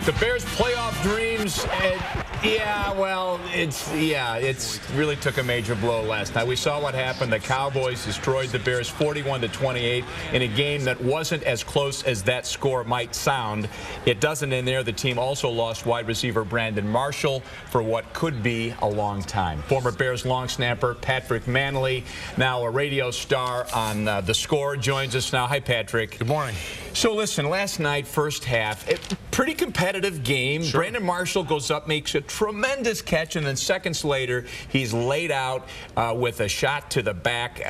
The Bears' playoff dreams, it really took a major blow last night. We saw what happened. The Cowboys destroyed the Bears 41-28 in a game that wasn't as close as that score might sound. It doesn't in there. The team also lost wide receiver Brandon Marshall for what could be a long time. Former Bears long snapper Patrick Mannelly, now a radio star on The Score, joins us now. Hi, Patrick. Good morning. So listen, last night, first half, pretty competitive game. Sure. Brandon Marshall goes up, makes a tremendous catch, and then seconds later, he's laid out with a shot to the back,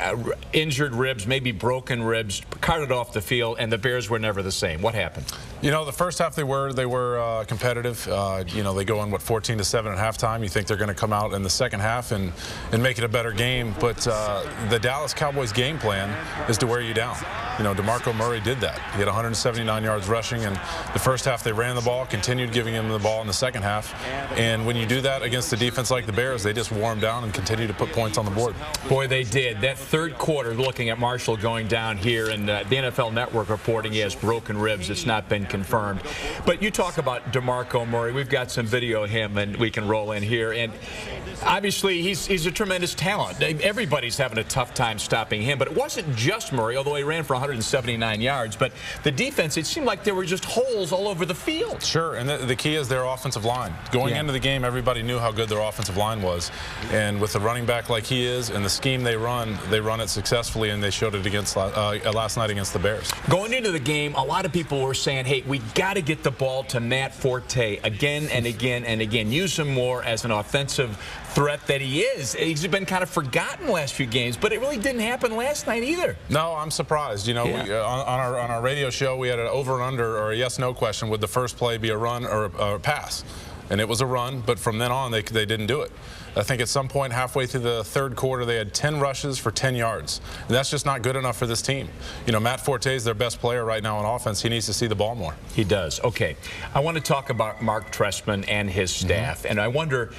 injured ribs, maybe broken ribs, carted off the field, and the Bears were never the same. What happened? You know, the first half they were competitive. You know, they go in 14-7 at halftime. You think they're going to come out in the second half and make it a better game, but the Dallas Cowboys game plan is to wear you down. You know, DeMarco Murray did that. He had 179 yards rushing, and the first half they ran the ball, continued giving him the ball in the second half. And when you do that against a defense like the Bears, they just wore him down and continue to put points on the board. Boy, they did. That third quarter, looking at Marshall going down here, and the NFL Network reporting he has broken ribs. It's not been confirmed. But you talk about DeMarco Murray. We've got some video of him, and we can roll in here. And obviously, he's a tremendous talent. Everybody's having a tough time stopping him. But it wasn't just Murray, although he ran for 179 yards. But the defense, it seemed like there were just holes all over the field. Sure, and the key is their offensive line. Going into the game, everybody knew how good their offensive line was. And with the running back like he is and the scheme they run it successfully, and they showed it against last night against the Bears. Going into the game, a lot of people were saying, hey, we got to get the ball to Matt Forte again and again and again. Use him more as an offensive threat that he is. He's been kind of forgotten the last few games, but it really didn't happen last night either. No, I'm surprised. You know, on our radio show, we had an over and under or a yes/no question. Would the first play be a run or a pass? And it was a run, but from then on, they didn't do it. I think at some point halfway through the third quarter, they had 10 rushes for 10 yards. And that's just not good enough for this team. You know, Matt Forte is their best player right now on offense. He needs to see the ball more. He does. Okay. I want to talk about Mark Trestman and his staff. And I wonder,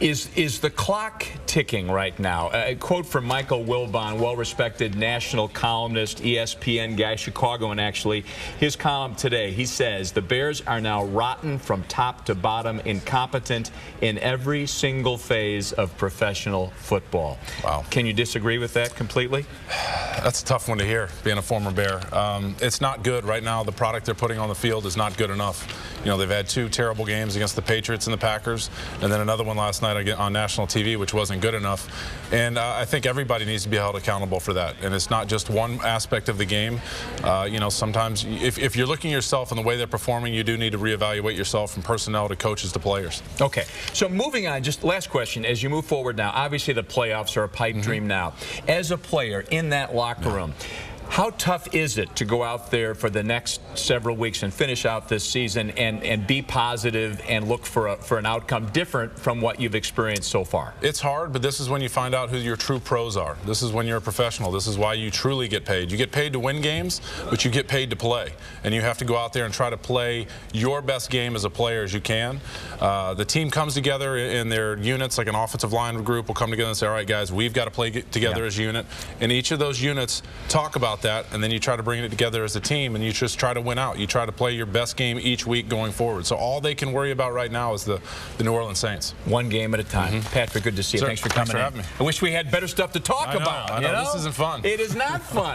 is the clock ticking right now? A quote from Michael Wilbon, well-respected national columnist, ESPN guy, Chicagoan actually. His column today, he says, the Bears are now rotten from top to bottom, incompetent in every single phase of professional football. Wow. Can you disagree with that completely? That's a tough one to hear, being a former Bear. It's not good right now. The product they're putting on the field is not good enough. You know, they've had 2 terrible games against the Patriots and the Packers, and then another one last night on national TV, which wasn't good enough. And I think everybody needs to be held accountable for that. And it's not just one aspect of the game. You know, sometimes if you're looking at yourself and the way they're performing, you do need to reevaluate yourself from personnel to coaches to players. Okay. So moving on, just last question. As you move forward now, obviously the playoffs are a pipe dream now. As a player in that locker room, how tough is it to go out there for the next several weeks and finish out this season and be positive and look for an outcome different from what you've experienced so far? It's hard, but this is when you find out who your true pros are. This is when you're a professional. This is why you truly get paid. You get paid to win games, but you get paid to play. And you have to go out there and try to play your best game as a player as you can. The team comes together in their units, like an offensive line group will come together and say, all right, guys, we've got to play together as a unit. And each of those units talk about that, and then you try to bring it together as a team, and you just try to win out. You try to play your best game each week going forward. So all they can worry about right now is the New Orleans Saints. One game at a time. Patrick, good to see you. Sir, thanks for coming having me. I wish we had better stuff to talk about. I know. This isn't fun. It is not fun.